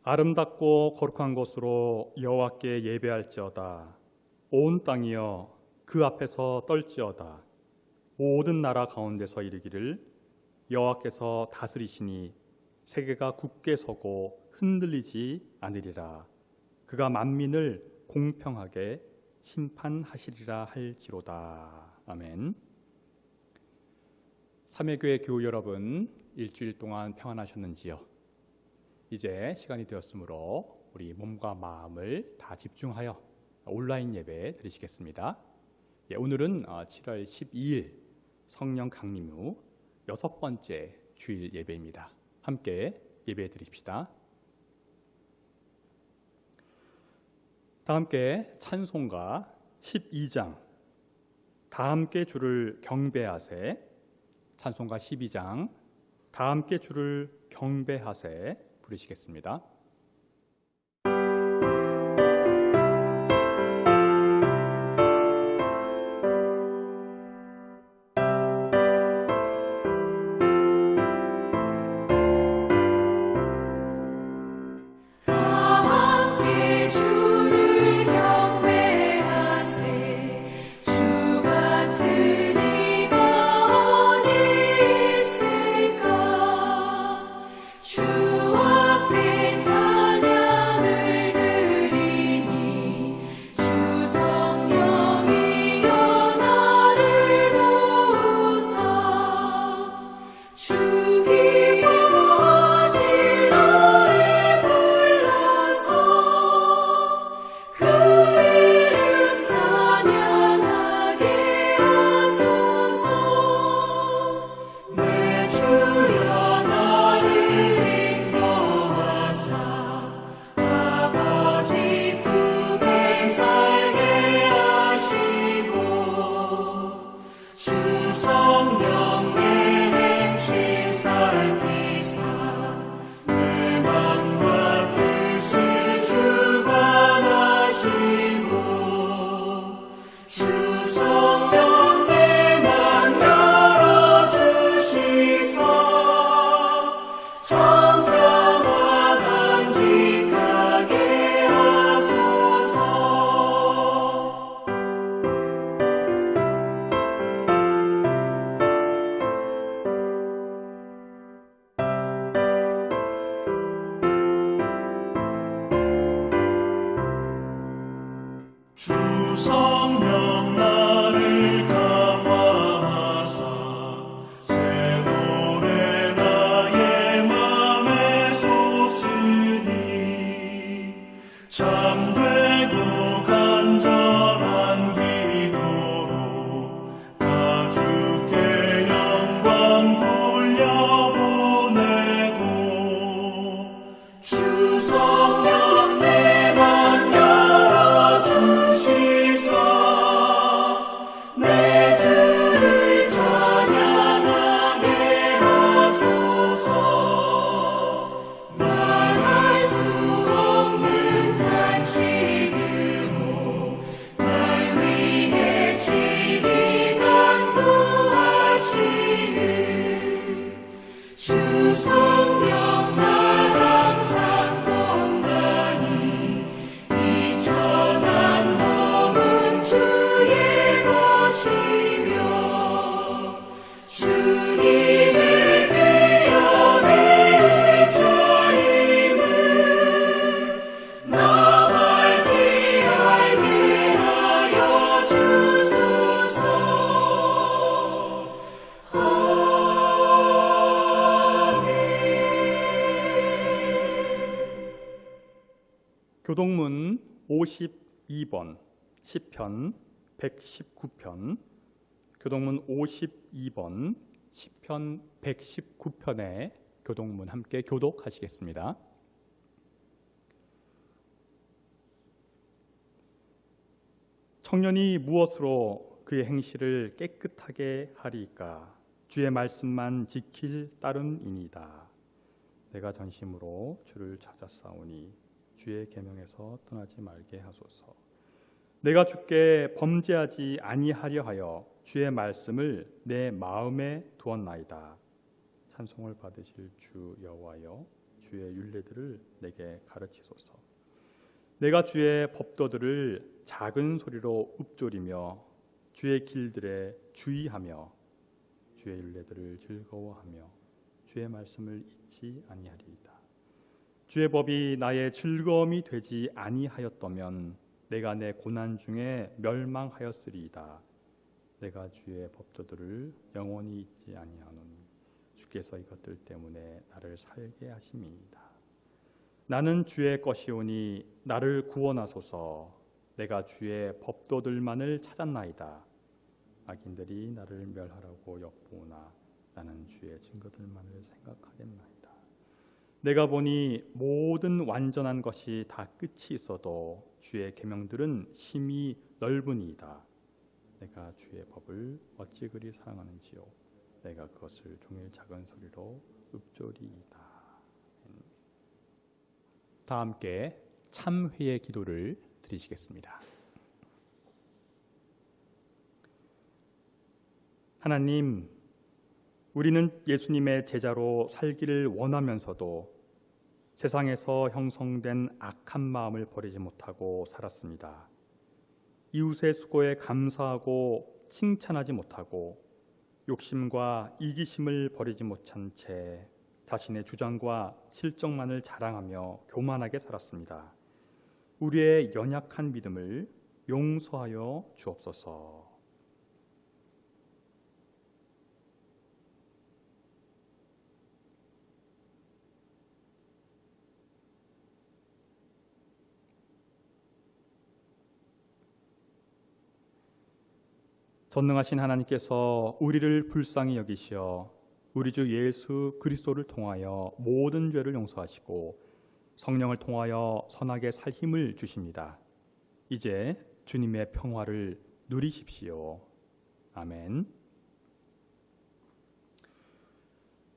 아름답고 거룩한 곳으로 여호와께 예배할지어다. 온 땅이여 그 앞에서 떨지어다. 모든 나라 가운데서 이르기를 여호와께서 다스리시니 세계가 굳게 서고 흔들리지 않으리라. 그가 만민을 공평하게 심판하시리라 할지로다. 아멘. 삼회교회 교우 여러분, 일주일 동안 평안하셨는지요? 이제 시간이 되었으므로 우리 몸과 마음을 다 집중하여 온라인 예배 드리시겠습니다. 오늘은 7월 12일 성령 강림 후 6번째 주일 예배입니다. 함께 예배 드립시다. 다 함께 찬송가 12장 다 함께 주를 경배하세, 찬송가 12장 다 함께 주를 경배하세 부르시겠습니다. 교동문 52번 시편 119편, 교동문 52번 시편 119편의 교동문 함께 교독하시겠습니다. 청년이 무엇으로 그의 행실을 깨끗하게 하리이까? 주의 말씀만 지킬 따름이니이다. 내가 전심으로 주를 찾았사오니 주의 계명에서 떠나지 말게 하소서. 내가 주께 범죄하지 아니하려 하여 주의 말씀을 내 마음에 두었나이다. 찬송을 받으실 주 여호와여, 주의 율례들을 내게 가르치소서. 내가 주의 법도들을 작은 소리로 읊조리며 주의 길들에 주의하며 주의 율례들을 즐거워하며 주의 말씀을 잊지 아니하리이다. 주의 법이 나의 즐거움이 되지 아니하였다면 내가 내 고난 중에 멸망하였으리이다. 내가 주의 법도들을 영원히 잊지 아니하노니 주께서 이것들 때문에 나를 살게 하심이니이다. 나는 주의 것이오니 나를 구원하소서. 내가 주의 법도들만을 찾았나이다. 악인들이 나를 멸하라고 엿보오나 나는 주의 증거들만을 생각하겠나이다. 내가 보니 모든 완전한 것이 다 끝이 있어도 주의 계명들은 심히 넓으니이다. 내가 주의 법을 어찌 그리 사랑하는지요. 내가 그것을 종일 작은 소리로 읊조리이다. 다 함께 참회의 기도를 드리시겠습니다. 하나님, 우리는 예수님의 제자로 살기를 원하면서도 세상에서 형성된 악한 마음을 버리지 못하고 살았습니다. 이웃의 수고에 감사하고 칭찬하지 못하고 욕심과 이기심을 버리지 못한 채 자신의 주장과 실정만을 자랑하며 교만하게 살았습니다. 우리의 연약한 믿음을 용서하여 주옵소서. 전능하신 하나님께서 우리를 불쌍히 여기시어 우리 주 예수 그리스도를 통하여 모든 죄를 용서하시고 성령을 통하여 선하게 살 힘을 주십니다. 이제 주님의 평화를 누리십시오. 아멘.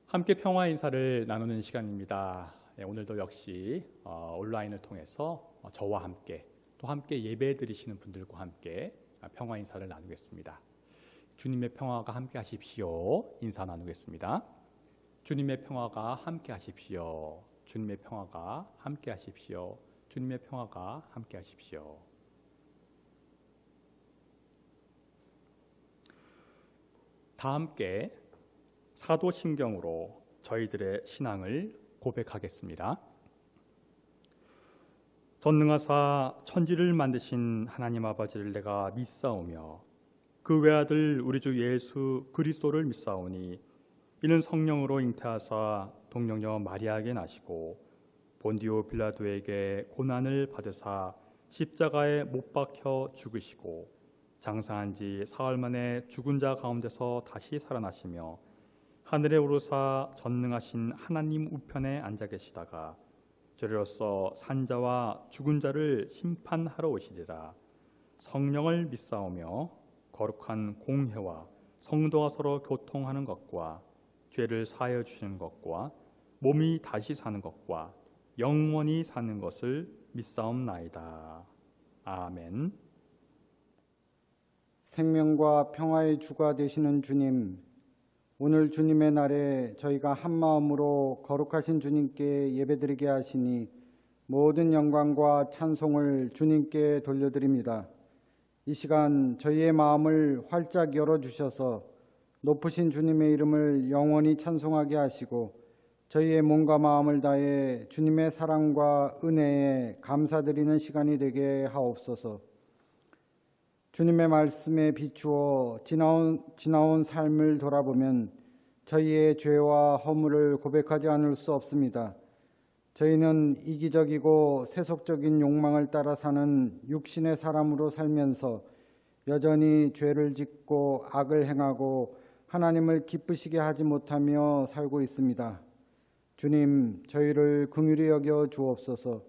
함께 평화 인사를 나누는 시간입니다. 오늘도 역시 온라인을 통해서 저와 함께 또 함께 예배 드리시는 분들과 함께 평화 인사를 나누겠습니다. 주님의 평화가 함께 하십시오. 인사 나누겠습니다. 주님의 평화가 함께 하십시오. 주님의 평화가 함께 하십시오. 주님의 평화가 함께 하십시오. 다 함께 사도신경으로 저희들의 신앙을 고백하겠습니다. 전능하사 천지를 만드신 하나님 아버지를 내가 믿사오며 그 외아들 우리 주 예수 그리스도를 믿사오니 이는 성령으로 잉태하사 동정녀 마리아에게 나시고 본디오 빌라도에게 고난을 받으사 십자가에 못 박혀 죽으시고 장사한 지 사흘 만에 죽은 자 가운데서 다시 살아나시며 하늘에 오르사 전능하신 하나님 우편에 앉아 계시다가 저리로서 산자와 죽은 자를 심판하러 오시리라. 성령을 믿사오며 거룩한 공회와 성도가 서로 교통하는 것과 죄를 사하여 주시는 것과 몸이 다시 사는 것과 영원히 사는 것을 믿사옵나이다. 아멘. 생명과 평화의 주가 되시는 주님, 오늘 주님의 날에 저희가 한 마음으로 거룩하신 주님께 예배드리게 하시니 모든 영광과 찬송을 주님께 돌려드립니다. 이 시간 저희의 마음을 활짝 열어주셔서 높으신 주님의 이름을 영원히 찬송하게 하시고 저희의 몸과 마음을 다해 주님의 사랑과 은혜에 감사드리는 시간이 되게 하옵소서. 주님의 말씀에 비추어 지나온 삶을 돌아보면 저희의 죄와 허물을 고백하지 않을 수 없습니다. 저희는 이기적이고 세속적인 욕망을 따라 사는 육신의 사람으로 살면서 여전히 죄를 짓고 악을 행하고 하나님을 기쁘시게 하지 못하며 살고 있습니다. 주님, 저희를 긍휼히 여겨 주옵소서.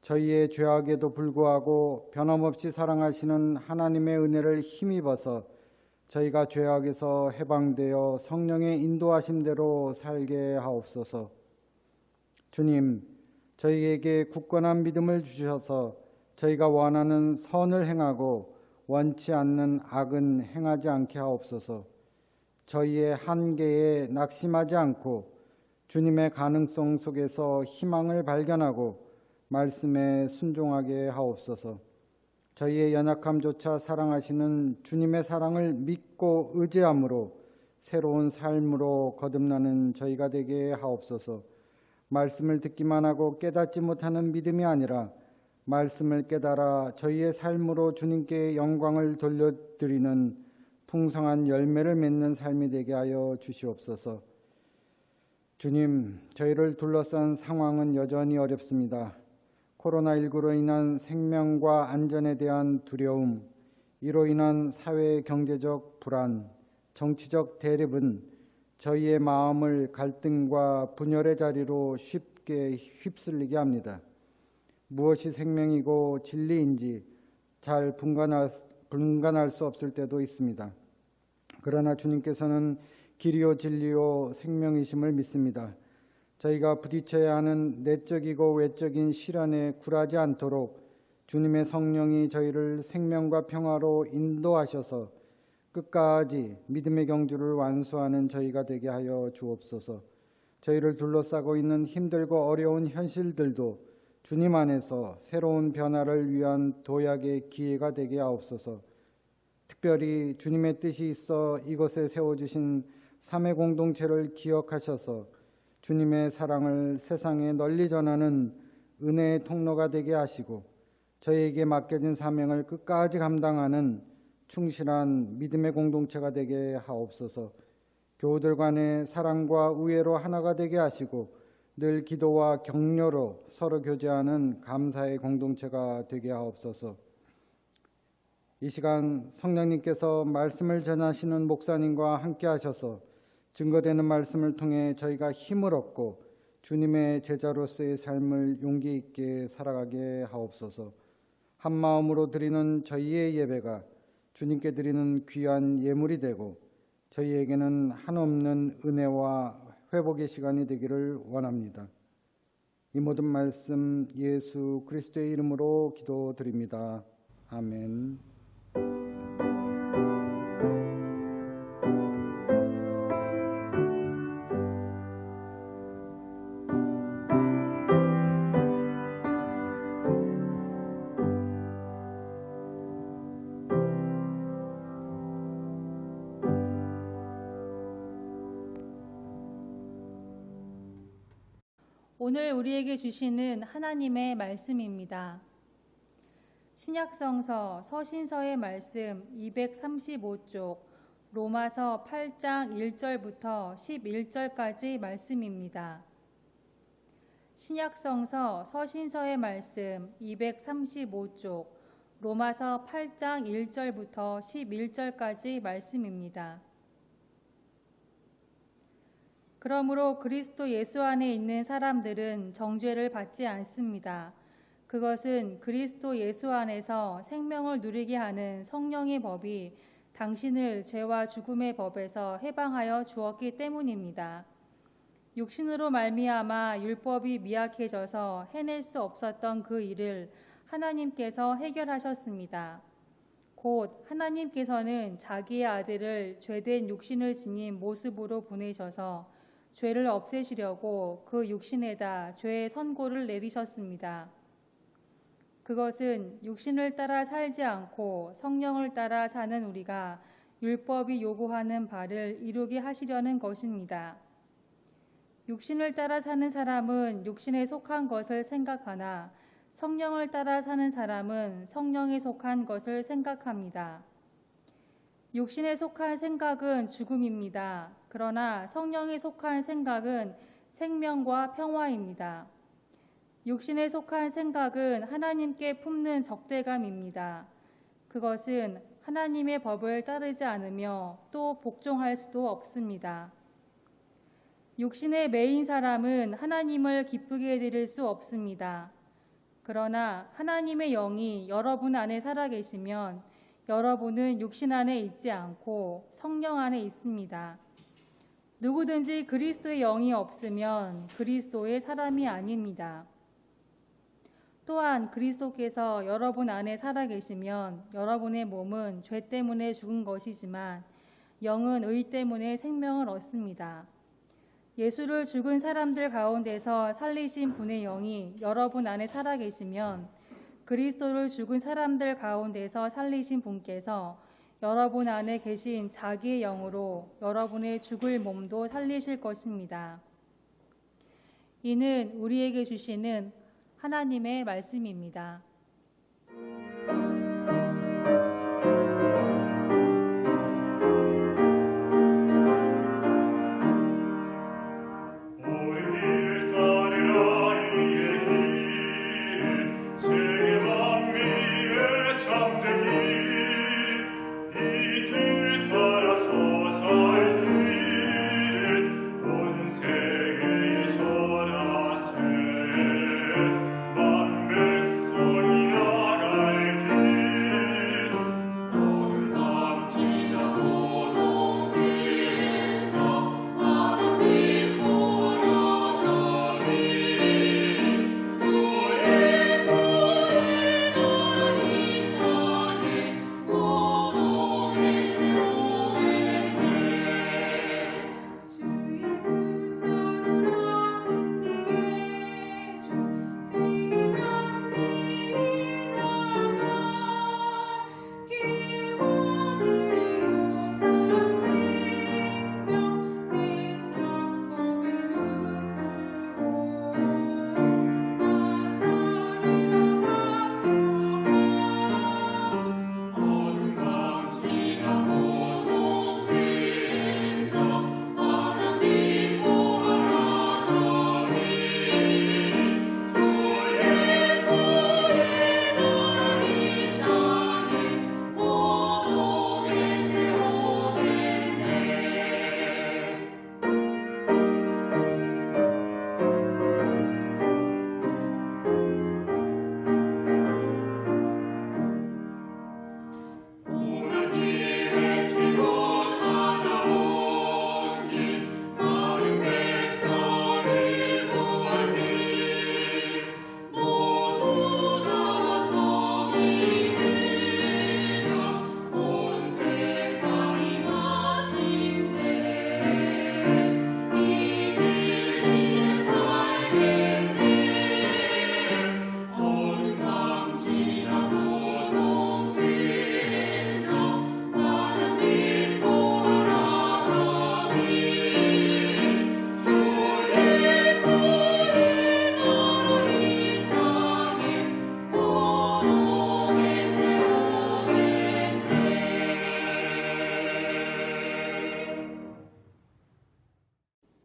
저희의 죄악에도 불구하고 변함없이 사랑하시는 하나님의 은혜를 힘입어서 저희가 죄악에서 해방되어 성령의 인도하심대로 살게 하옵소서. 주님, 저희에게 굳건한 믿음을 주셔서 저희가 원하는 선을 행하고 원치 않는 악은 행하지 않게 하옵소서. 저희의 한계에 낙심하지 않고 주님의 가능성 속에서 희망을 발견하고 말씀에 순종하게 하옵소서. 저희의 연약함조차 사랑하시는 주님의 사랑을 믿고 의지함으로 새로운 삶으로 거듭나는 저희가 되게 하옵소서. 말씀을 듣기만 하고 깨닫지 못하는 믿음이 아니라 말씀을 깨달아 저희의 삶으로 주님께 영광을 돌려드리는 풍성한 열매를 맺는 삶이 되게 하여 주시옵소서. 주님, 저희를 둘러싼 상황은 여전히 어렵습니다. 코로나19로 인한 생명과 안전에 대한 두려움, 이로 인한 사회 경제적 불안, 정치적 대립은 저희의 마음을 갈등과 분열의 자리로 쉽게 휩쓸리게 합니다. 무엇이 생명이고 진리인지 잘 분간할 수 없을 때도 있습니다. 그러나 주님께서는 길이요 진리요 생명이심을 믿습니다. 저희가 부딪혀야 하는 내적이고 외적인 시련에 굴하지 않도록 주님의 성령이 저희를 생명과 평화로 인도하셔서 끝까지 믿음의 경주를 완수하는 저희가 되게 하여 주옵소서. 저희를 둘러싸고 있는 힘들고 어려운 현실들도 주님 안에서 새로운 변화를 위한 도약의 기회가 되게 하옵소서. 특별히 주님의 뜻이 있어 이곳에 세워주신 삼위 공동체를 기억하셔서 주님의 사랑을 세상에 널리 전하는 은혜의 통로가 되게 하시고 저희에게 맡겨진 사명을 끝까지 감당하는 충실한 믿음의 공동체가 되게 하옵소서. 교우들 간의 사랑과 우애로 하나가 되게 하시고 늘 기도와 격려로 서로 교제하는 감사의 공동체가 되게 하옵소서. 이 시간 성령님께서 말씀을 전하시는 목사님과 함께 하셔서 증거되는 말씀을 통해 저희가 힘을 얻고 주님의 제자로서의 삶을 용기 있게 살아가게 하옵소서. 한 마음으로 드리는 저희의 예배가 주님께 드리는 귀한 예물이 되고 저희에게는 한없는 은혜와 회복의 시간이 되기를 원합니다. 이 모든 말씀 예수 그리스도의 이름으로 기도드립니다. 아멘. 오늘 우리에게 주시는 하나님의 말씀입니다. 신약성서 서신서의 말씀 235쪽 로마서 8장 1절부터 11절까지 말씀입니다. 신약성서 서신서의 말씀 235쪽 로마서 8장 1절부터 11절까지 말씀입니다. 그러므로 그리스도 예수 안에 있는 사람들은 정죄를 받지 않습니다. 그것은 그리스도 예수 안에서 생명을 누리게 하는 성령의 법이 당신을 죄와 죽음의 법에서 해방하여 주었기 때문입니다. 육신으로 말미암아 율법이 미약해져서 해낼 수 없었던 그 일을 하나님께서 해결하셨습니다. 곧 하나님께서는 자기의 아들을 죄된 육신을 지닌 모습으로 보내셔서 죄를 없애시려고 그 육신에다 죄의 선고를 내리셨습니다. 그것은 육신을 따라 살지 않고 성령을 따라 사는 우리가 율법이 요구하는 바를 이루게 하시려는 것입니다. 육신을 따라 사는 사람은 육신에 속한 것을 생각하나 성령을 따라 사는 사람은 성령에 속한 것을 생각합니다. 육신에 속한 생각은 죽음입니다. 그러나 성령에 속한 생각은 생명과 평화입니다. 육신에 속한 생각은 하나님께 품는 적대감입니다. 그것은 하나님의 법을 따르지 않으며 또 복종할 수도 없습니다. 육신에 매인 사람은 하나님을 기쁘게 드릴 수 없습니다. 그러나 하나님의 영이 여러분 안에 살아계시면 여러분은 육신 안에 있지 않고 성령 안에 있습니다. 누구든지 그리스도의 영이 없으면 그리스도의 사람이 아닙니다. 또한 그리스도께서 여러분 안에 살아계시면 여러분의 몸은 죄 때문에 죽은 것이지만 영은 의 때문에 생명을 얻습니다. 예수를 죽은 사람들 가운데서 살리신 분의 영이 여러분 안에 살아계시면 그리스도를 죽은 사람들 가운데서 살리신 분께서 여러분 안에 계신 자기의 영으로 여러분의 죽을 몸도 살리실 것입니다. 이는 우리에게 주시는 하나님의 말씀입니다.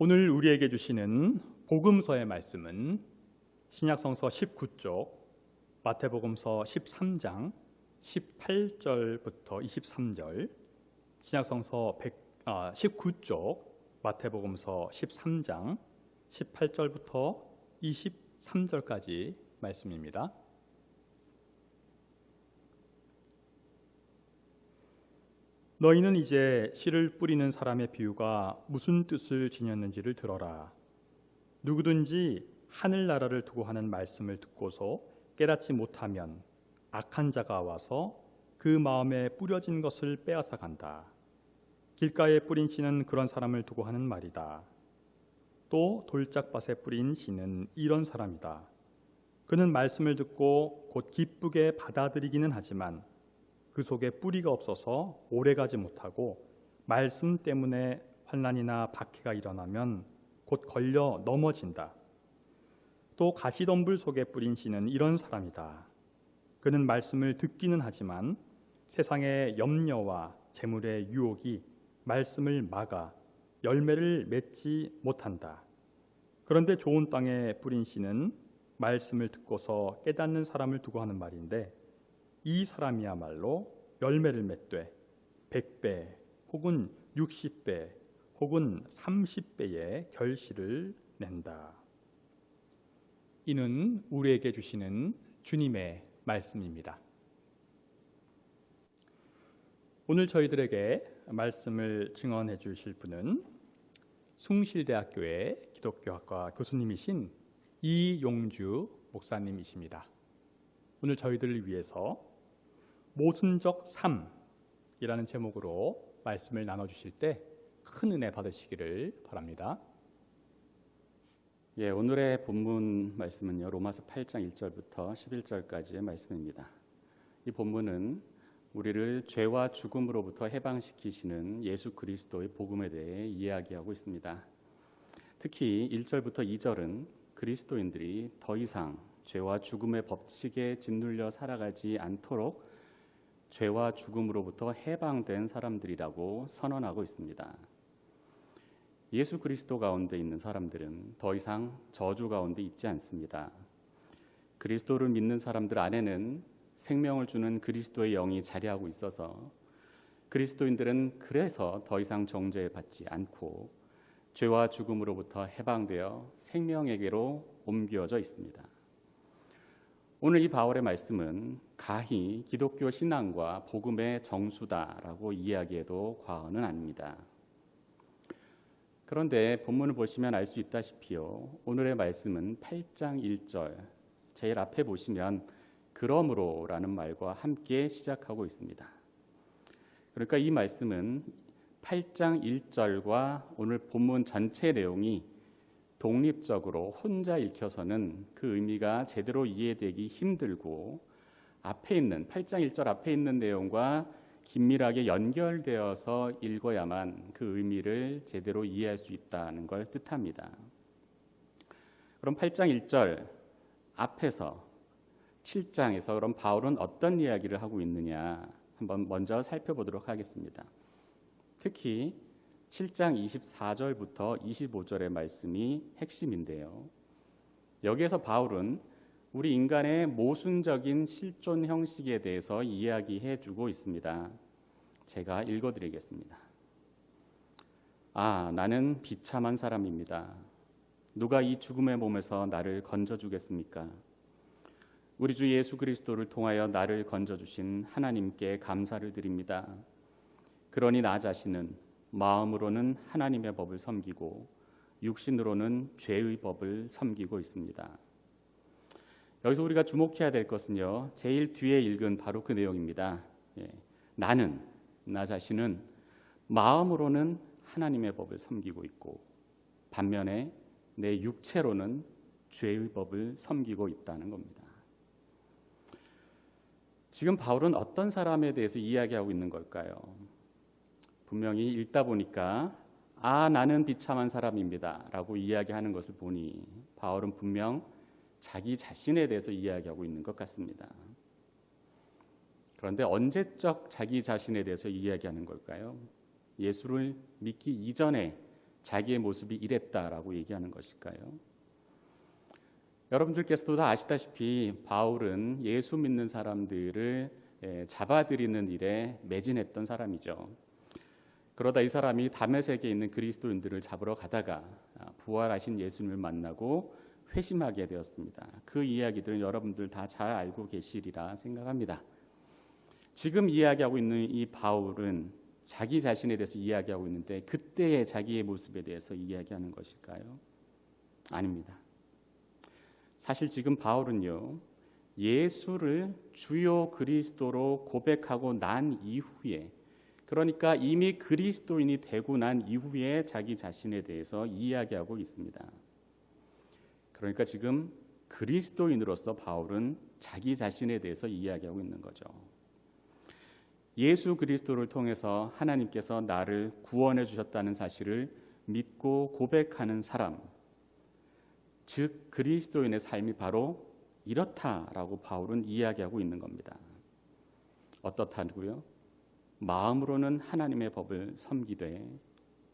오늘 우리에게 주시는 복음서의 말씀은 신약성서 19쪽, 마태복음서 13장 18절부터 23절, 신약성서 19쪽, 마태복음서 13장 18절부터 23절까지 말씀입니다. 너희는 이제 씨를 뿌리는 사람의 비유가 무슨 뜻을 지녔는지를 들어라. 누구든지 하늘나라를 두고 하는 말씀을 듣고서 깨닫지 못하면 악한 자가 와서 그 마음에 뿌려진 것을 빼앗아 간다. 길가에 뿌린 씨는 그런 사람을 두고 하는 말이다. 또 돌짝밭에 뿌린 씨는 이런 사람이다. 그는 말씀을 듣고 곧 기쁘게 받아들이기는 하지만 그 속에 뿌리가 없어서 오래가지 못하고 말씀 때문에 환난이나 박해가 일어나면 곧 걸려 넘어진다. 또 가시덤불 속에 뿌린 씨는 이런 사람이다. 그는 말씀을 듣기는 하지만 세상의 염려와 재물의 유혹이 말씀을 막아 열매를 맺지 못한다. 그런데 좋은 땅에 뿌린 씨는 말씀을 듣고서 깨닫는 사람을 두고 하는 말인데 이 사람이야말로 열매를 맺되 100배 혹은 60배 혹은 30배의 결실을 낸다. 이는 우리에게 주시는 주님의 말씀입니다. 오늘 저희들에게 말씀을 증언해 주실 분은 숭실대학교의 기독교학과 교수님이신 이용주 목사님이십니다. 오늘 저희들을 위해서 모순적 삶이라는 제목으로 말씀을 나눠주실 때 큰 은혜 받으시기를 바랍니다. 오늘의 본문 말씀은요. 로마서 8장 1절부터 11절까지의 말씀입니다. 이 본문은 우리를 죄와 죽음으로부터 해방시키시는 예수 그리스도의 복음에 대해 이야기하고 있습니다. 특히 1절부터 2절은 그리스도인들이 더 이상 죄와 죽음의 법칙에 짓눌려 살아가지 않도록 죄와 죽음으로부터 해방된 사람들이라고 선언하고 있습니다. 예수 그리스도 가운데 있는 사람들은 더 이상 저주 가운데 있지 않습니다. 그리스도를 믿는 사람들 안에는 생명을 주는 그리스도의 영이 자리하고 있어서 그리스도인들은 그래서 더 이상 정죄 받지 않고 죄와 죽음으로부터 해방되어 생명에게로 옮겨져 있습니다. 오늘 이 바울의 말씀은 가히 기독교 신앙과 복음의 정수다라고 이야기해도 과언은 아닙니다. 그런데 본문을 보시면 알 수 있다시피요. 오늘의 말씀은 8장 1절 제일 앞에 보시면 그러므로라는 말과 함께 시작하고 있습니다. 그러니까 이 말씀은 8장 1절과 오늘 본문 전체 내용이 독립적으로 혼자 읽혀서는 그 의미가 제대로 이해되기 힘들고 앞에 있는 8장 1절 앞에 있는 내용과 긴밀하게 연결되어서 읽어야만 그 의미를 제대로 이해할 수 있다는 걸 뜻합니다. 그럼 8장 1절 앞에서 7장에서 그럼 바울은 어떤 이야기를 하고 있느냐 한번 먼저 살펴보도록 하겠습니다. 특히 7장 24절부터 25절의 말씀이 핵심인데요. 여기에서 바울은 우리 인간의 모순적인 실존 형식에 대해서 이야기해 주고 있습니다. 제가 읽어드리겠습니다. 나는 비참한 사람입니다. 누가 이 죽음의 몸에서 나를 건져주겠습니까? 우리 주 예수 그리스도를 통하여 나를 건져주신 하나님께 감사를 드립니다. 그러니 나 자신은 마음으로는 하나님의 법을 섬기고 육신으로는 죄의 법을 섬기고 있습니다. 여기서 우리가 주목해야 될 것은요. 제일 뒤에 읽은 바로 그 내용입니다. 나는, 나 자신은 마음으로는 하나님의 법을 섬기고 있고 반면에 내 육체로는 죄의 법을 섬기고 있다는 겁니다. 지금 바울은 어떤 사람에 대해서 이야기하고 있는 걸까요? 분명히 읽다 보니까 나는 비참한 사람입니다 라고 이야기하는 것을 보니 바울은 분명 자기 자신에 대해서 이야기하고 있는 것 같습니다. 그런데 언제적 자기 자신에 대해서 이야기하는 걸까요? 예수를 믿기 이전에 자기의 모습이 이랬다라고 얘기하는 것일까요? 여러분들께서도 다 아시다시피 바울은 예수 믿는 사람들을 잡아들이는 일에 매진했던 사람이죠. 그러다 이 사람이 다메섹에 있는 그리스도인들을 잡으러 가다가 부활하신 예수님을 만나고 회심하게 되었습니다. 그 이야기들은 여러분들 다 잘 알고 계시리라 생각합니다. 지금 이야기하고 있는 이 바울은 자기 자신에 대해서 이야기하고 있는데 그때의 자기의 모습에 대해서 이야기하는 것일까요? 아닙니다. 사실 지금 바울은요. 예수를 주요 그리스도로 고백하고 난 이후에 그러니까 이미 그리스도인이 되고 난 이후에 자기 자신에 대해서 이야기하고 있습니다. 그러니까 지금 그리스도인으로서 바울은 자기 자신에 대해서 이야기하고 있는 거죠. 예수 그리스도를 통해서 하나님께서 나를 구원해 주셨다는 사실을 믿고 고백하는 사람, 즉 그리스도인의 삶이 바로 이렇다라고 바울은 이야기하고 있는 겁니다. 어떻다고요? 마음으로는 하나님의 법을 섬기되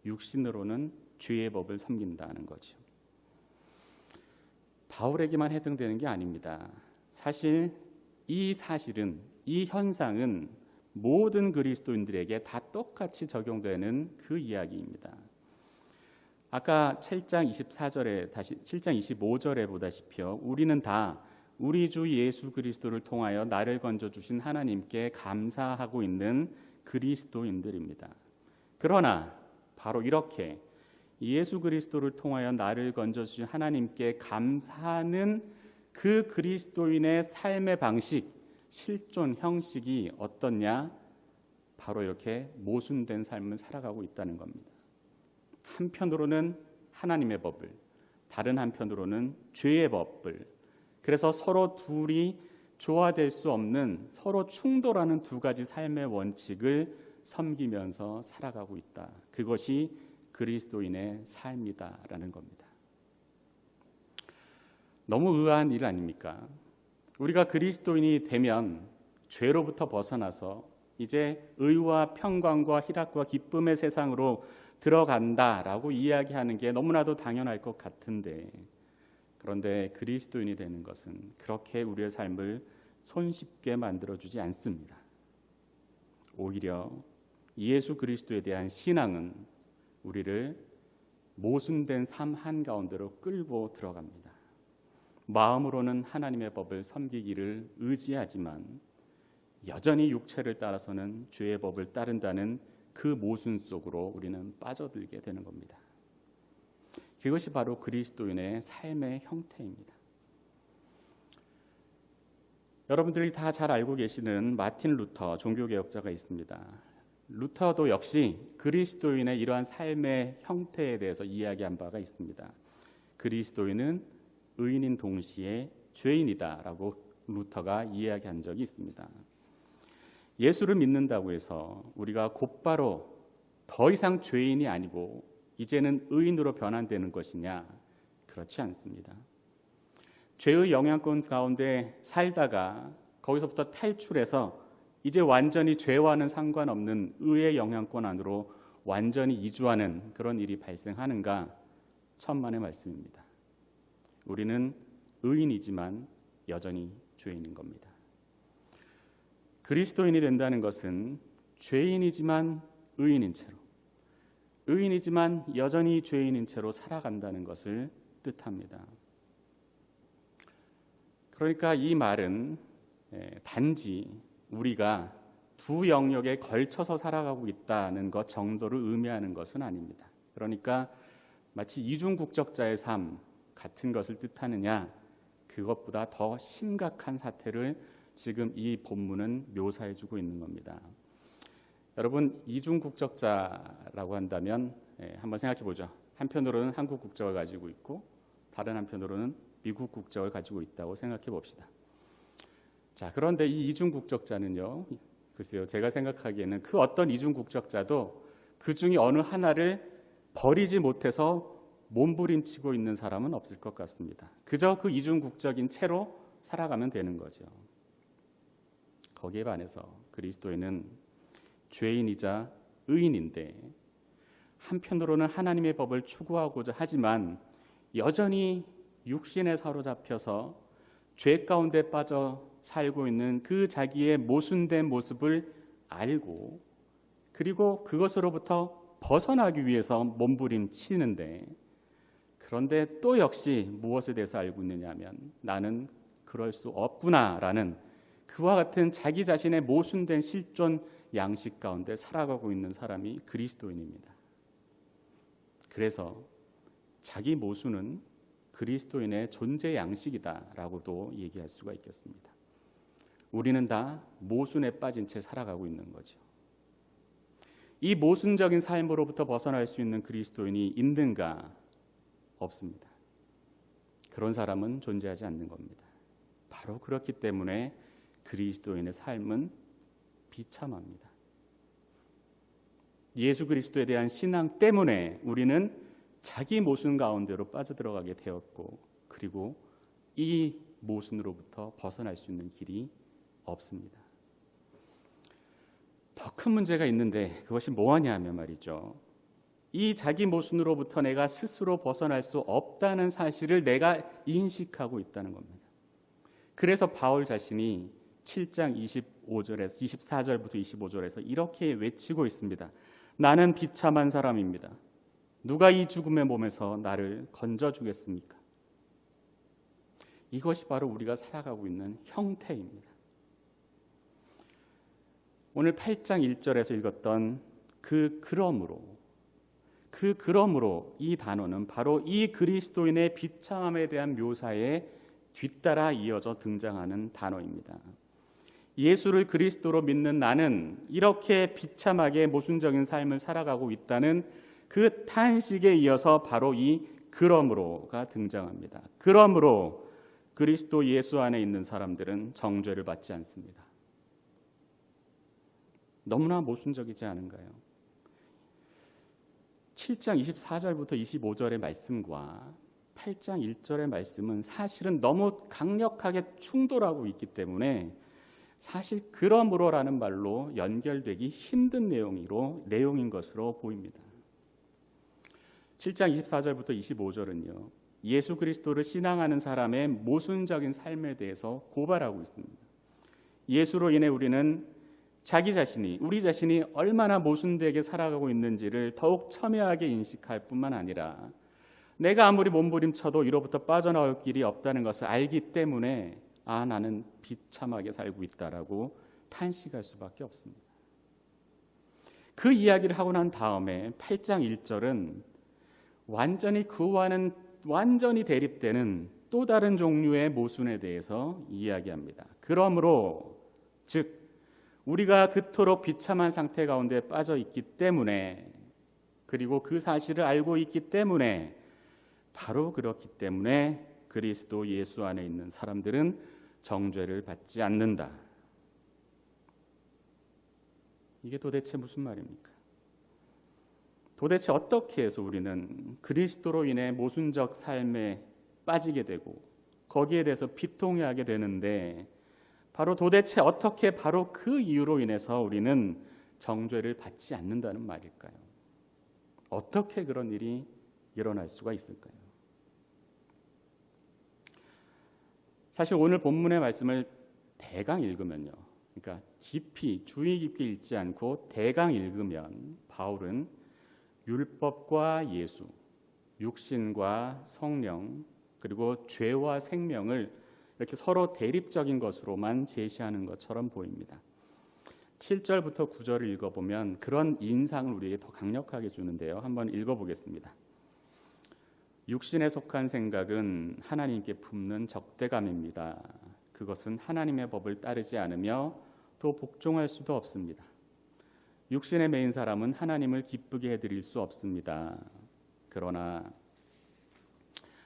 육신으로는 죄의 법을 섬긴다는 거죠. 바울에게만 해당되는 게 아닙니다. 사실 이 현상은 모든 그리스도인들에게 다 똑같이 적용되는 그 이야기입니다. 아까 7장 25절에 보다시피요. 우리는 다 우리 주 예수 그리스도를 통하여 나를 건져주신 하나님께 감사하고 있는 그리스도인들입니다. 그러나 바로 이렇게 예수 그리스도를 통하여 나를 건져주신 하나님께 감사하는 그 그리스도인의 삶의 방식, 실존 형식이 어떻냐? 바로 이렇게 모순된 삶을 살아가고 있다는 겁니다. 한편으로는 하나님의 법을, 다른 한편으로는 죄의 법을, 그래서 서로 둘이 조화될 수 없는 서로 충돌하는 두 가지 삶의 원칙을 섬기면서 살아가고 있다. 그것이 그리스도인의 삶이다라는 겁니다. 너무 의아한 일 아닙니까? 우리가 그리스도인이 되면 죄로부터 벗어나서 이제 의와 평강과 희락과 기쁨의 세상으로 들어간다라고 이야기하는 게 너무나도 당연할 것 같은데, 그런데 그리스도인이 되는 것은 그렇게 우리의 삶을 손쉽게 만들어주지 않습니다. 오히려 예수 그리스도에 대한 신앙은 우리를 모순된 삶 한가운데로 끌고 들어갑니다. 마음으로는 하나님의 법을 섬기기를 의지하지만 여전히 육체를 따라서는 죄의 법을 따른다는 그 모순 속으로 우리는 빠져들게 되는 겁니다. 그것이 바로 그리스도인의 삶의 형태입니다. 여러분들이 다 잘 알고 계시는 마틴 루터 종교개혁자가 있습니다. 루터도 역시 그리스도인의 이러한 삶의 형태에 대해서 이야기한 바가 있습니다. 그리스도인은 의인인 동시에 죄인이다라고 루터가 이야기한 적이 있습니다. 예수를 믿는다고 해서 우리가 곧바로 더 이상 죄인이 아니고 이제는 의인으로 변환되는 것이냐? 그렇지 않습니다. 죄의 영향권 가운데 살다가 거기서부터 탈출해서 이제 완전히 죄와는 상관없는 의의 영향권 안으로 완전히 이주하는 그런 일이 발생하는가? 천만의 말씀입니다. 우리는 의인이지만 여전히 죄인인 겁니다. 그리스도인이 된다는 것은 죄인이지만 의인인 채로, 의인이지만 여전히 죄인인 채로 살아간다는 것을 뜻합니다. 그러니까 이 말은 단지 우리가 두 영역에 걸쳐서 살아가고 있다는 것 정도를 의미하는 것은 아닙니다. 그러니까 마치 이중국적자의 삶 같은 것을 뜻하느냐, 그것보다 더 심각한 사태를 지금 이 본문은 묘사해주고 있는 겁니다. 여러분, 이중국적자라고 한다면 한번 생각해 보죠. 한편으로는 한국 국적을 가지고 있고 다른 한편으로는 미국 국적을 가지고 있다고 생각해 봅시다. 자, 그런데 이 이중국적자는요, 글쎄요, 제가 생각하기에는 그 어떤 이중국적자도 그 중에 어느 하나를 버리지 못해서 몸부림치고 있는 사람은 없을 것 같습니다. 그저 그 이중국적인 채로 살아가면 되는 거죠. 거기에 반해서 그리스도인은 죄인이자 의인인데 한편으로는 하나님의 법을 추구하고자 하지만 여전히 육신에 사로잡혀서 죄 가운데 빠져 살고 있는 그 자기의 모순된 모습을 알고 그리고 그것으로부터 벗어나기 위해서 몸부림치는데, 그런데 또 역시 무엇에 대해서 알고 있느냐 하면 나는 그럴 수 없구나라는 그와 같은 자기 자신의 모순된 실존 양식 가운데 살아가고 있는 사람이 그리스도인입니다. 그래서 자기 모순은 그리스도인의 존재 양식이다라고도 얘기할 수가 있겠습니다. 우리는 다 모순에 빠진 채 살아가고 있는 거죠. 이 모순적인 삶으로부터 벗어날 수 있는 그리스도인이 있는가? 없습니다. 그런 사람은 존재하지 않는 겁니다. 바로 그렇기 때문에 그리스도인의 삶은 비참합니다. 예수 그리스도에 대한 신앙 때문에 우리는 자기 모순 가운데로 빠져들어가게 되었고, 그리고 이 모순으로부터 벗어날 수 있는 길이 없습니다. 더 큰 문제가 있는데 그것이 뭐하냐 하면 말이죠, 이 자기 모순으로부터 내가 스스로 벗어날 수 없다는 사실을 내가 인식하고 있다는 겁니다. 그래서 바울 자신이 7장 25절에서 24절부터 25절에서 이렇게 외치고 있습니다. 나는 비참한 사람입니다. 누가 이 죽음의 몸에서 나를 건져주겠습니까? 이것이 바로 우리가 살아가고 있는 형태입니다. 오늘 8장 1절에서 읽었던 그러므로 이 단어는 바로 이 그리스도인의 비참함에 대한 묘사에 뒤따라 이어져 등장하는 단어입니다. 예수를 그리스도로 믿는 나는 이렇게 비참하게 모순적인 삶을 살아가고 있다는 그 탄식에 이어서 바로 이 그러므로가 등장합니다. 그러므로 그리스도 예수 안에 있는 사람들은 정죄를 받지 않습니다. 너무나 모순적이지 않은가요? 7장 24절부터 25절의 말씀과 8장 1절의 말씀은 사실은 너무 강력하게 충돌하고 있기 때문에 사실 그러므로라는 말로 연결되기 힘든 내용인 것으로 보입니다. 7장 24절부터 25절은요. 예수 그리스도를 신앙하는 사람의 모순적인 삶에 대해서 고발하고 있습니다. 예수로 인해 우리는 우리 자신이 얼마나 모순되게 살아가고 있는지를 더욱 첨예하게 인식할 뿐만 아니라 내가 아무리 몸부림쳐도 이로부터 빠져나올 길이 없다는 것을 알기 때문에 나는 비참하게 살고 있다라고 탄식할 수밖에 없습니다. 그 이야기를 하고 난 다음에 8장 1절은 완전히 그와는 완전히 대립되는 또 다른 종류의 모순에 대해서 이야기합니다. 그러므로 즉 우리가 그토록 비참한 상태 가운데 빠져 있기 때문에 그리고 그 사실을 알고 있기 때문에 바로 그렇기 때문에 그리스도 예수 안에 있는 사람들은 정죄를 받지 않는다. 이게 도대체 무슨 말입니까? 도대체 어떻게 해서 우리는 그리스도로 인해 모순적 삶에 빠지게 되고 거기에 대해서 비통해하게 되는데 바로 도대체 어떻게 바로 그 이유로 인해서 우리는 정죄를 받지 않는다는 말일까요? 어떻게 그런 일이 일어날 수가 있을까요? 사실 오늘 본문의 말씀을 대강 읽으면요. 그러니까 주의 깊게 읽지 않고 대강 읽으면 바울은 율법과 예수, 육신과 성령, 그리고 죄와 생명을 이렇게 서로 대립적인 것으로만 제시하는 것처럼 보입니다. 7절부터 9절을 읽어보면 그런 인상을 우리에게 더 강력하게 주는데요. 한번 읽어보겠습니다. 육신에 속한 생각은 하나님께 품는 적대감입니다. 그것은 하나님의 법을 따르지 않으며 또 복종할 수도 없습니다. 육신에 매인 사람은 하나님을 기쁘게 해드릴 수 없습니다. 그러나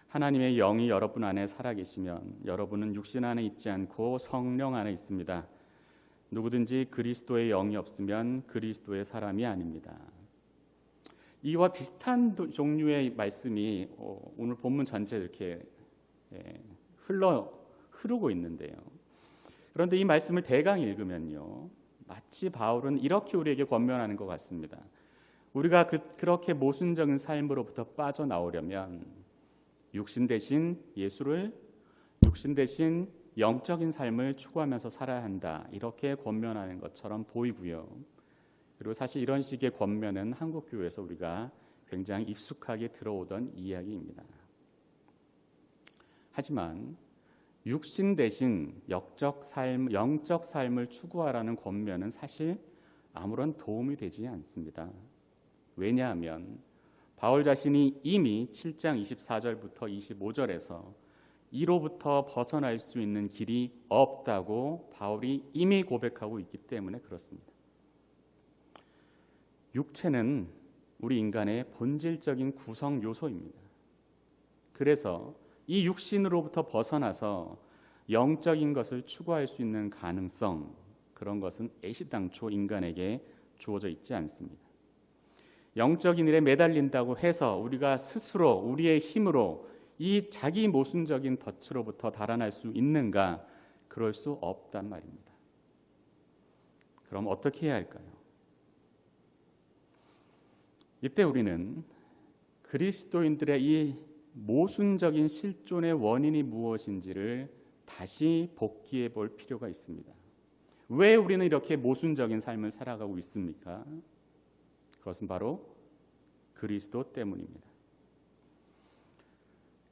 하나님의 영이 여러분 안에 살아계시면 여러분은 육신 안에 있지 않고 성령 안에 있습니다. 누구든지 그리스도의 영이 없으면 그리스도의 사람이 아닙니다. 이와 비슷한 종류의 말씀이 오늘 본문 전체에 이렇게 흐르고 있는데요. 그런데 이 말씀을 대강 읽으면요. 마치 바울은 이렇게 우리에게 권면하는 것 같습니다. 우리가 그렇게 모순적인 삶으로부터 빠져나오려면 육신 대신 영적인 삶을 추구하면서 살아야 한다. 이렇게 권면하는 것처럼 보이고요. 그리고 사실 이런 식의 권면은 한국 교회에서 우리가 굉장히 익숙하게 들어오던 이야기입니다. 하지만 육신 대신 영적 삶을 추구하라는 권면은 사실 아무런 도움이 되지 않습니다. 왜냐하면 바울 자신이 이미 7장 24절부터 25절에서 이로부터 벗어날 수 있는 길이 없다고 바울이 이미 고백하고 있기 때문에 그렇습니다. 육체는 우리 인간의 본질적인 구성 요소입니다. 그래서 이 육신으로부터 벗어나서 영적인 것을 추구할 수 있는 가능성, 그런 것은 애시당초 인간에게 주어져 있지 않습니다. 영적인 일에 매달린다고 해서 우리가 스스로 우리의 힘으로 이 자기 모순적인 덫으로부터 달아날 수 있는가? 그럴 수 없단 말입니다. 그럼 어떻게 해야 할까요? 이때 우리는 그리스도인들의 이 모순적인 실존의 원인이 무엇인지를 다시 복기해 볼 필요가 있습니다. 왜 우리는 이렇게 모순적인 삶을 살아가고 있습니까? 그것은 바로 그리스도 때문입니다.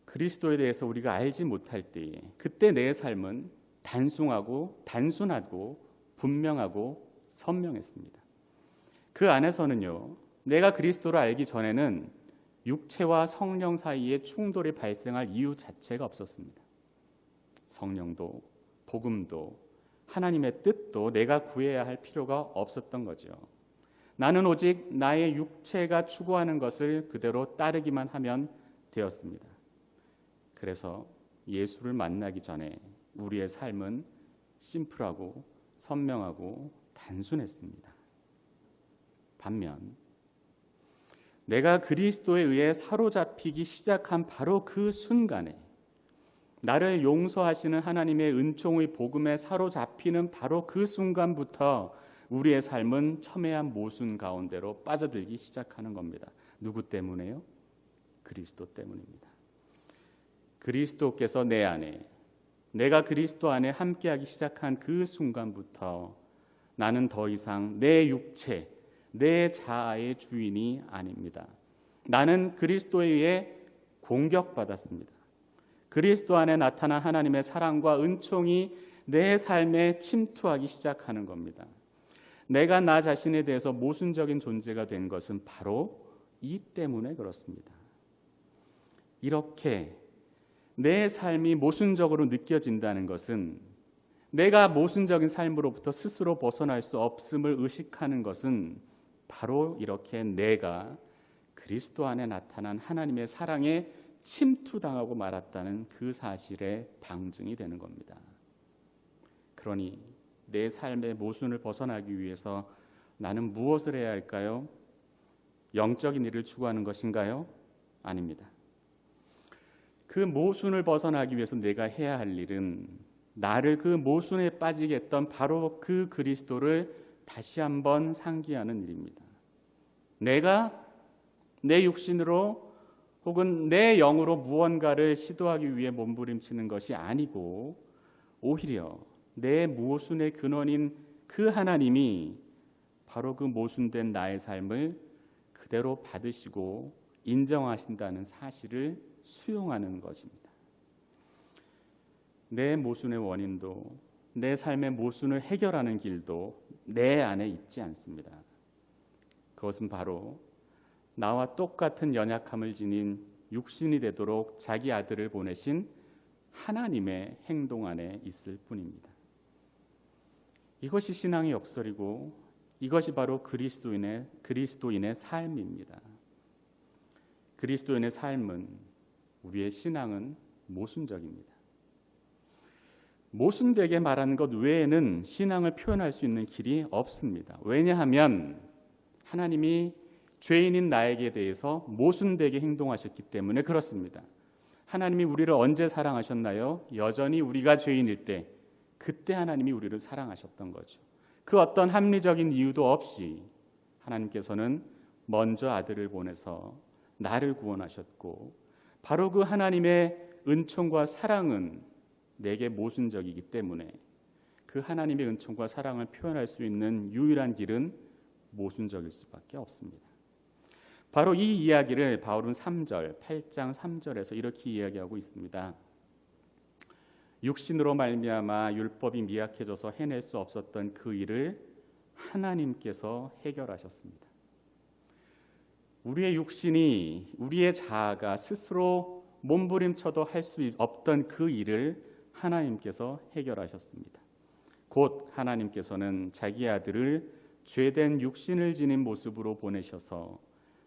그리스도에 대해서 우리가 알지 못할 때에 그때 내 삶은 단순하고 분명하고 선명했습니다. 그 안에서는요, 내가 그리스도를 알기 전에는 육체와 성령 사이에 충돌이 발생할 이유 자체가 없었습니다. 성령도 복음도 하나님의 뜻도 내가 구해야 할 필요가 없었던 거죠. 나는 오직 나의 육체가 추구하는 것을 그대로 따르기만 하면 되었습니다. 그래서 예수를 만나기 전에 우리의 삶은 심플하고 선명하고 단순했습니다. 반면 내가 그리스도에 의해 사로잡히기 시작한 바로 그 순간에 나를 용서하시는 하나님의 은총의 복음에 사로잡히는 바로 그 순간부터 우리의 삶은 첨예한 모순 가운데로 빠져들기 시작하는 겁니다. 누구 때문에요? 그리스도 때문입니다. 그리스도께서 내 안에, 내가 그리스도 안에 함께하기 시작한 그 순간부터 나는 더 이상 내 육체, 내 자아의 주인이 아닙니다. 나는 그리스도에 의해 공격받았습니다. 그리스도 안에 나타난 하나님의 사랑과 은총이 내 삶에 침투하기 시작하는 겁니다. 내가 나 자신에 대해서 모순적인 존재가 된 것은 바로 이 때문에 그렇습니다. 이렇게 내 삶이 모순적으로 느껴진다는 것은, 내가 모순적인 삶으로부터 스스로 벗어날 수 없음을 의식하는 것은 바로 이렇게 내가 그리스도 안에 나타난 하나님의 사랑에 침투당하고 말았다는 그 사실의 방증이 되는 겁니다. 그러니 내 삶의 모순을 벗어나기 위해서 나는 무엇을 해야 할까요? 영적인 일을 추구하는 것인가요? 아닙니다. 그 모순을 벗어나기 위해서 내가 해야 할 일은 나를 그 모순에 빠지게 했던 바로 그 그리스도를 다시 한번 상기하는 일입니다. 내가 내 육신으로 혹은 내 영으로 무언가를 시도하기 위해 몸부림치는 것이 아니고 오히려 내 모순의 근원인 그 하나님이 바로 그 모순된 나의 삶을 그대로 받으시고 인정하신다는 사실을 수용하는 것입니다. 내 모순의 원인도, 내 삶의 모순을 해결하는 길도 내 안에 있지 않습니다. 그것은 바로 나와 똑같은 연약함을 지닌 육신이 되도록 자기 아들을 보내신 하나님의 행동 안에 있을 뿐입니다. 이것이 신앙의 역설이고 이것이 바로 그리스도인의 삶입니다. 그리스도인의 삶은, 우리의 신앙은 모순적입니다. 모순되게 말하는 것 외에는 신앙을 표현할 수 있는 길이 없습니다. 왜냐하면 하나님이 죄인인 나에게 대해서 모순되게 행동하셨기 때문에 그렇습니다. 하나님이 우리를 언제 사랑하셨나요? 여전히 우리가 죄인일 때, 그때 하나님이 우리를 사랑하셨던 거죠. 그 어떤 합리적인 이유도 없이 하나님께서는 먼저 아들을 보내서 나를 구원하셨고, 바로 그 하나님의 은총과 사랑은 내게 모순적이기 때문에 그 하나님의 은총과 사랑을 표현할 수 있는 유일한 길은 모순적일 수밖에 없습니다. 바로 이 이야기를 바울은 8장 3절에서 이렇게 이야기하고 있습니다. 육신으로 말미암아 율법이 미약해져서 해낼 수 없었던 그 일을 하나님께서 해결하셨습니다. 우리의 육신이, 우리의 자아가 스스로 몸부림쳐도 할 수 없던 그 일을 하나님께서 해결하셨습니다. 곧 하나님께서는 자기 아들을 죄된 육신을 지닌 모습으로 보내셔서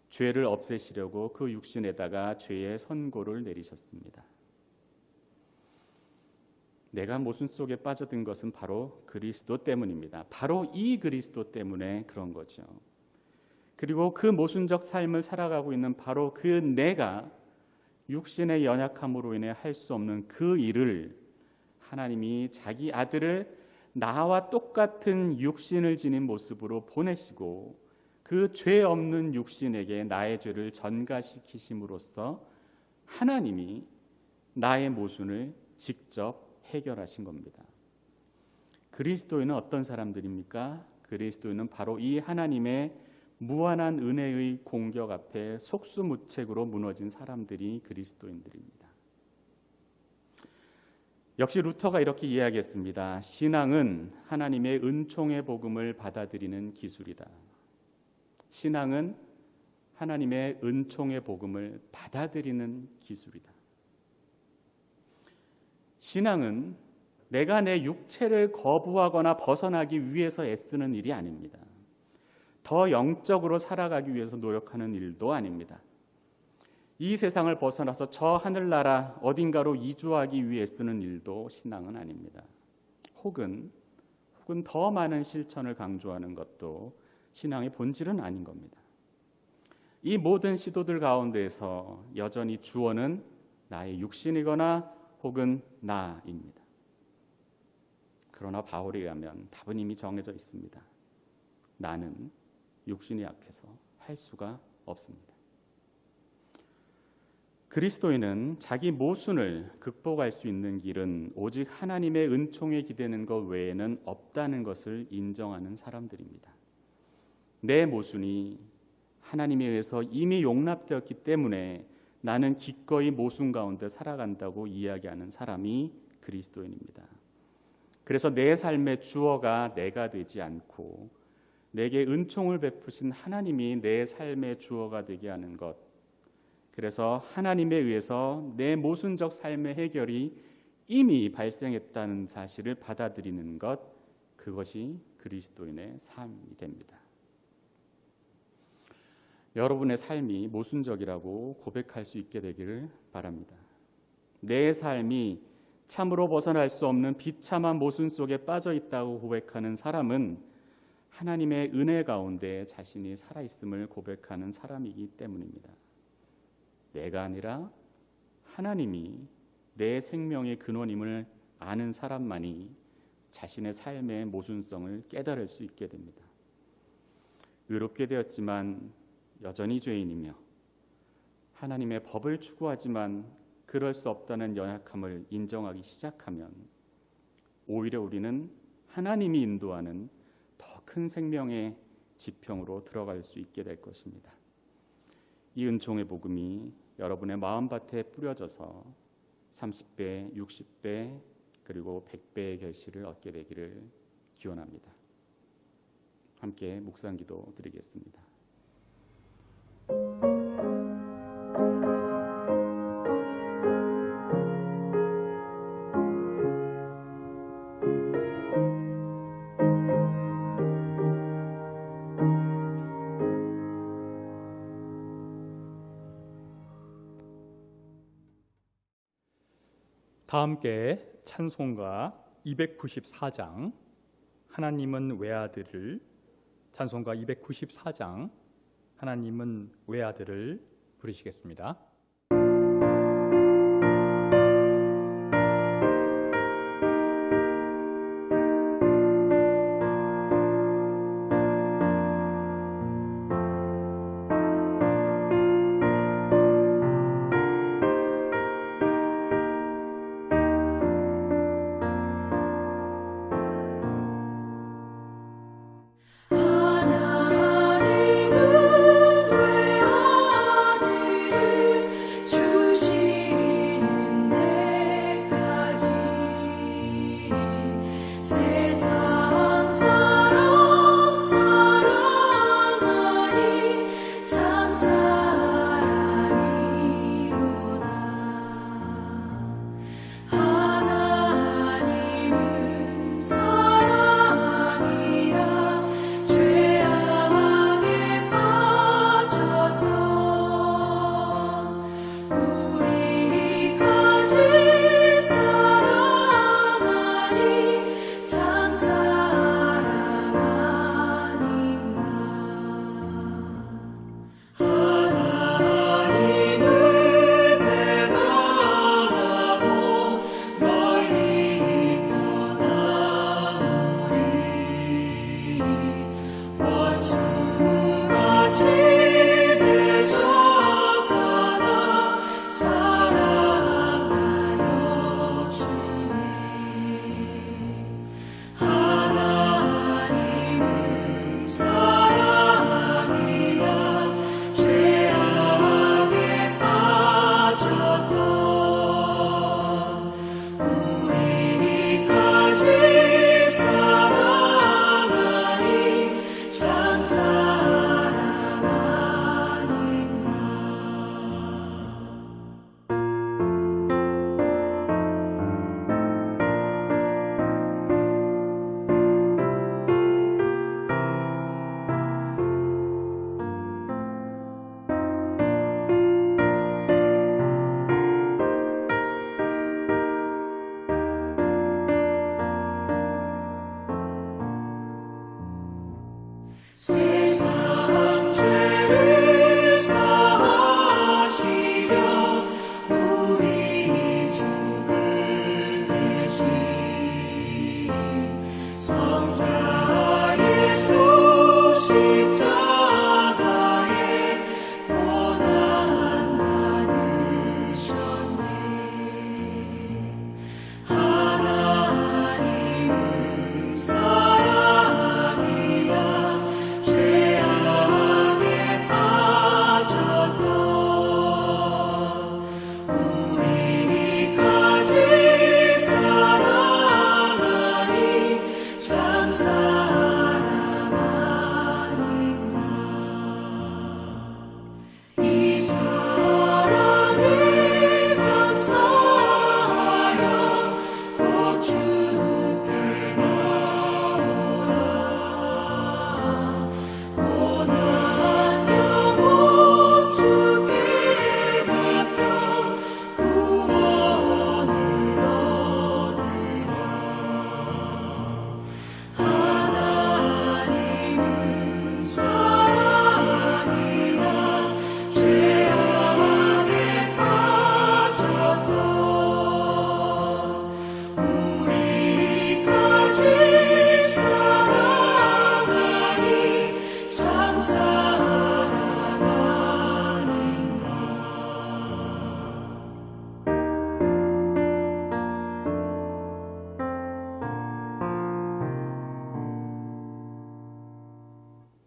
죄를 없애시려고 그 육신에다가 죄의 선고를 내리셨습니다. 내가 모순 속에 빠져든 것은 바로 그리스도 때문입니다. 바로 이 그리스도 때문에 그런 거죠. 그리고 그 모순적 삶을 살아가고 있는 바로 그 내가 육신의 연약함으로 인해 할 수 없는 그 일을 하나님이 자기 아들을 나와 똑같은 육신을 지닌 모습으로 보내시고 그 죄 없는 육신에게 나의 죄를 전가시키심으로써 하나님이 나의 모순을 직접 해결하신 겁니다. 그리스도인은 어떤 사람들입니까? 그리스도인은 바로 이 하나님의 무한한 은혜의 공격 앞에 속수무책으로 무너진 사람들이 그리스도인들입니다. 역시 루터가 이렇게 이야기했습니다. 신앙은 하나님의 은총의 복음을 받아들이는 기술이다. 신앙은 하나님의 은총의 복음을 받아들이는 기술이다. 신앙은 내가 내 육체를 거부하거나 벗어나기 위해서 애쓰는 일이 아닙니다. 더 영적으로 살아가기 위해서 노력하는 일도 아닙니다. 이 세상을 벗어나서 저 하늘나라 어딘가로 이주하기 위해 쓰는 일도 신앙은 아닙니다. 혹은 더 많은 실천을 강조하는 것도 신앙의 본질은 아닌 겁니다. 이 모든 시도들 가운데에서 여전히 주어는 나의 육신이거나 혹은 나입니다. 그러나 바울에 의하면 답은 이미 정해져 있습니다. 나는 육신이 약해서 할 수가 없습니다. 그리스도인은 자기 모순을 극복할 수 있는 길은 오직 하나님의 은총에 기대는 것 외에는 없다는 것을 인정하는 사람들입니다. 내 모순이 하나님에 의해서 이미 용납되었기 때문에 나는 기꺼이 모순 가운데 살아간다고 이야기하는 사람이 그리스도인입니다. 그래서 내 삶의 주어가 내가 되지 않고 내게 은총을 베푸신 하나님이 내 삶의 주어가 되게 하는 것, 그래서 하나님에 의해서 내 모순적 삶의 해결이 이미 발생했다는 사실을 받아들이는 것, 그것이 그리스도인의 삶이 됩니다. 여러분의 삶이 모순적이라고 고백할 수 있게 되기를 바랍니다. 내 삶이 참으로 벗어날 수 없는 비참한 모순 속에 빠져 있다고 고백하는 사람은 하나님의 은혜 가운데 자신이 살아있음을 고백하는 사람이기 때문입니다. 내가 아니라 하나님이 내 생명의 근원임을 아는 사람만이 자신의 삶의 모순성을 깨달을 수 있게 됩니다. 의롭게 되었지만 여전히 죄인이며 하나님의 법을 추구하지만 그럴 수 없다는 연약함을 인정하기 시작하면 오히려 우리는 하나님이 인도하는 더 큰 생명의 지평으로 들어갈 수 있게 될 것입니다. 이 은총의 복음이 여러분의 마음밭에 뿌려져서 30배, 60배, 그리고 100배의 결실을 얻게 되기를 기원합니다. 함께 묵상기도 드리겠습니다. 다 함께 찬송가 294장 하나님은 외아들을, 찬송가 294장 하나님은 외아들을 부르시겠습니다. 하나님은 외아들을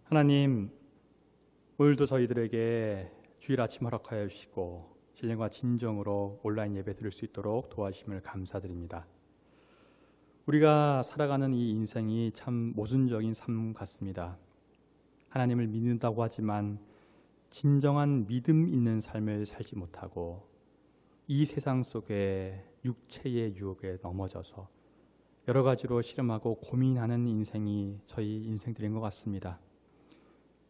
하나님, 오늘도 저희들에게 주일 아침 허락하여 주시고 신령과 진정으로 온라인 예배 드릴 수 있도록 도와주심을 감사드립니다. 우리가 살아가는 이 인생이 참 모순적인 삶 같습니다. 하나님을 믿는다고 하지만 진정한 믿음 있는 삶을 살지 못하고 이 세상 속에 육체의 유혹에 넘어져서 여러 가지로 실험하고 고민하는 인생이 저희 인생들인 것 같습니다.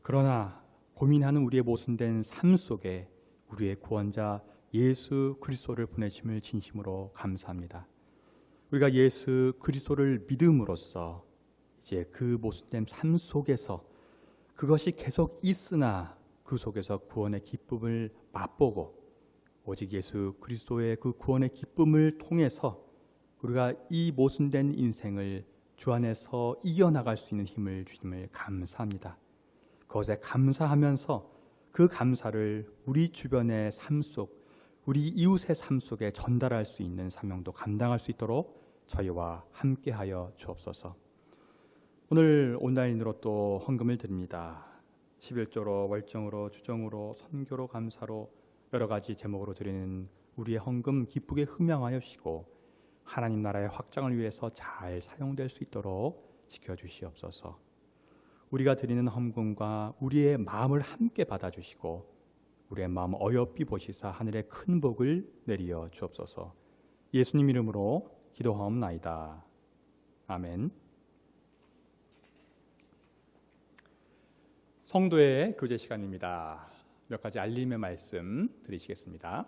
그러나 고민하는 우리의 모순된 삶 속에 우리의 구원자 예수 그리스도를 보내심을 진심으로 감사합니다. 우리가 예수 그리스도를 믿음으로써 이제 그 모순된 삶 속에서 그것이 계속 있으나 그 속에서 구원의 기쁨을 맛보고 오직 예수 그리스도의 그 구원의 기쁨을 통해서 우리가 이 모순된 인생을 주 안에서 이겨나갈 수 있는 힘을 주심을 감사합니다. 그것에 감사하면서 그 감사를 우리 주변의 삶 속, 우리 이웃의 삶 속에 전달할 수 있는 사명도 감당할 수 있도록 저희와 함께하여 주옵소서. 오늘 온라인으로 또 헌금을 드립니다. 11조로, 월정으로, 주정으로, 선교로, 감사로 여러 가지 제목으로 드리는 우리의 헌금 기쁘게 흠양하여 주시고 하나님 나라의 확장을 위해서 잘 사용될 수 있도록 지켜주시옵소서. 우리가 드리는 헌금과 우리의 마음을 함께 받아주시고 우리의 마음 어여삐 보시사 하늘의 큰 복을 내리어 주옵소서. 예수님 이름으로 기도하옵나이다. 아멘. 성도의 교제 시간입니다. 몇 가지 알림의 말씀 드리시겠습니다.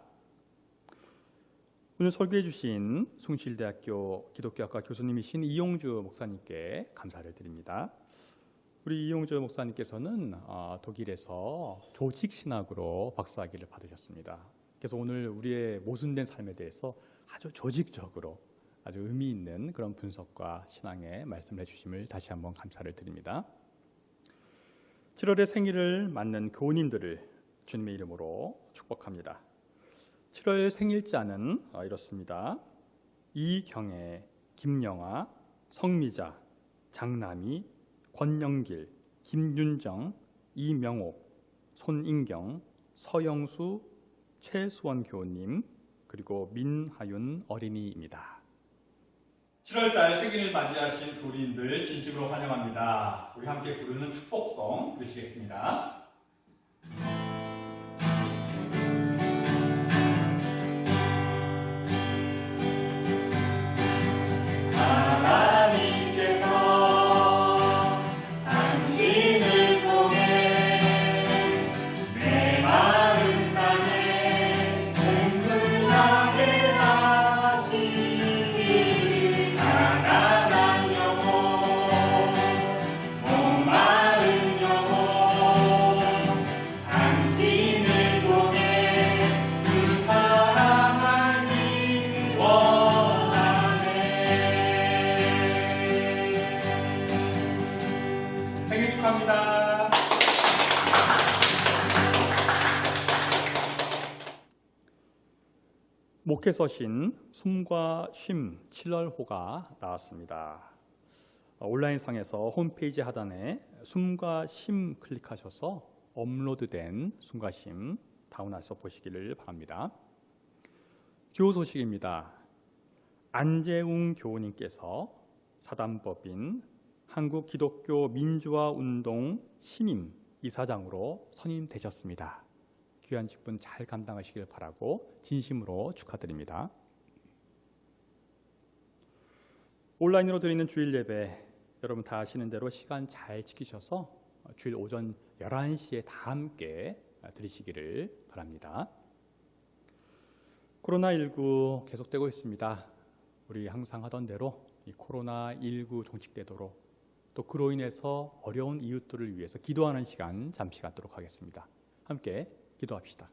오늘 설교해 주신 숭실대학교 기독교학과 교수님이신 이용주 목사님께 감사를 드립니다. 우리 이용주 목사님께서는 독일에서 조직신학으로 박사학위를 받으셨습니다. 그래서 오늘 우리의 모순된 삶에 대해서 아주 조직적으로 아주 의미 있는 그런 분석과 신앙의 말씀을 해주심을 다시 한번 감사를 드립니다. 7월에 생일을 맞는 교우님들을 주님의 이름으로 축복합니다. 7월 생일자는 이렇습니다. 이경애, 김영아, 성미자, 장남희, 권영길, 김윤정, 이명옥, 손인경, 서영수, 최수원 교우님, 그리고 민하윤 어린이입니다. 7월달 생일을 맞이하신 교우님들 진심으로 환영합니다. 우리 함께 부르는 축복성 부르시겠습니다. 생일 축하합니다. 목회서신 숨과 쉼 7월호가 나왔습니다. 온라인상에서 홈페이지 하단에 숨과 쉼 클릭하셔서 업로드된 숨과 쉼 다운해서 보시기를 바랍니다. 교우 소식입니다. 안재웅 교우님께서 사단법인 한국기독교 민주화운동 신임 이사장으로 선임되셨습니다. 귀한 직분 잘 감당하시길 바라고 진심으로 축하드립니다. 온라인으로 드리는 주일 예배 여러분 다 아시는 대로 시간 잘 지키셔서 주일 오전 11시에 다 함께 드리시기를 바랍니다. 코로나19 계속되고 있습니다. 우리 항상 하던 대로 이 코로나19 종식되도록 또 그로 인해서 어려운 이웃들을 위해서 기도하는 시간 잠시 갖도록 하겠습니다. 함께 기도합시다.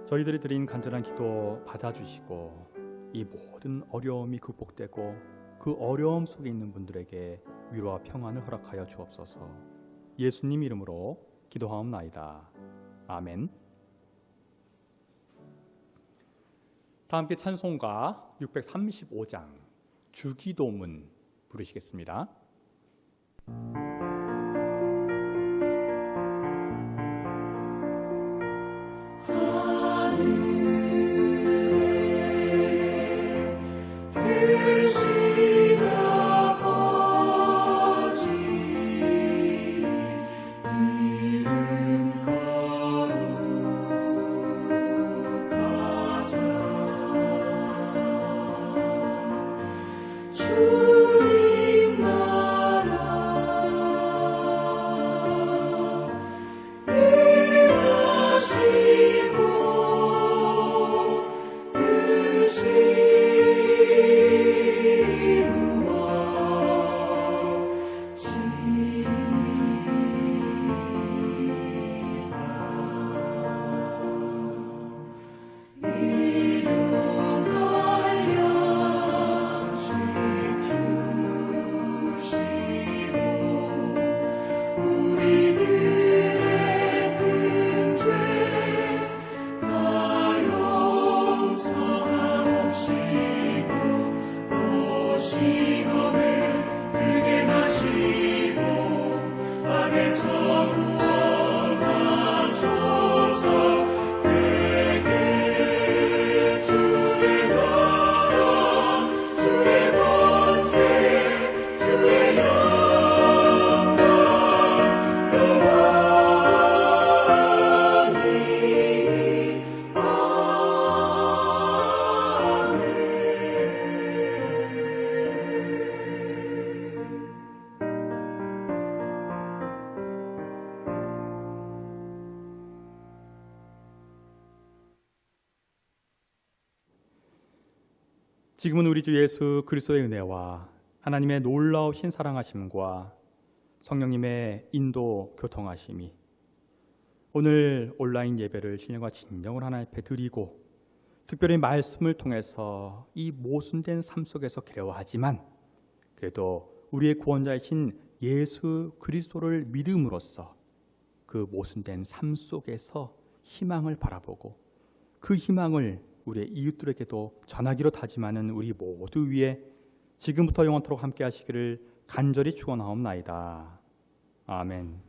저희들이 드린 간절한 기도 받아주시고 이 모든 어려움이 극복되고 그 어려움 속에 있는 분들에게 위로와 평안을 허락하여 주옵소서. 예수님 이름으로 기도하옵나이다. 아멘. 다 함께 찬송가 635장 주기도문 부르시겠습니다. 지금은 우리 주 예수 그리스도의 은혜와 하나님의 놀라우신 사랑하심과 성령님의 인도 교통하심이 오늘 온라인 예배를 신령과 진정으로 하나님 앞에 드리고 특별히 말씀을 통해서 이 모순된 삶 속에서 괴로워하지만 그래도 우리의 구원자이신 예수 그리스도를 믿음으로써 그 모순된 삶 속에서 희망을 바라보고 그 희망을 우리의 이웃들에게도 전하기로 다짐하는 우리 모두 위에 지금부터 영원토록 함께 하시기를 간절히 축원하옵나이다. 아멘.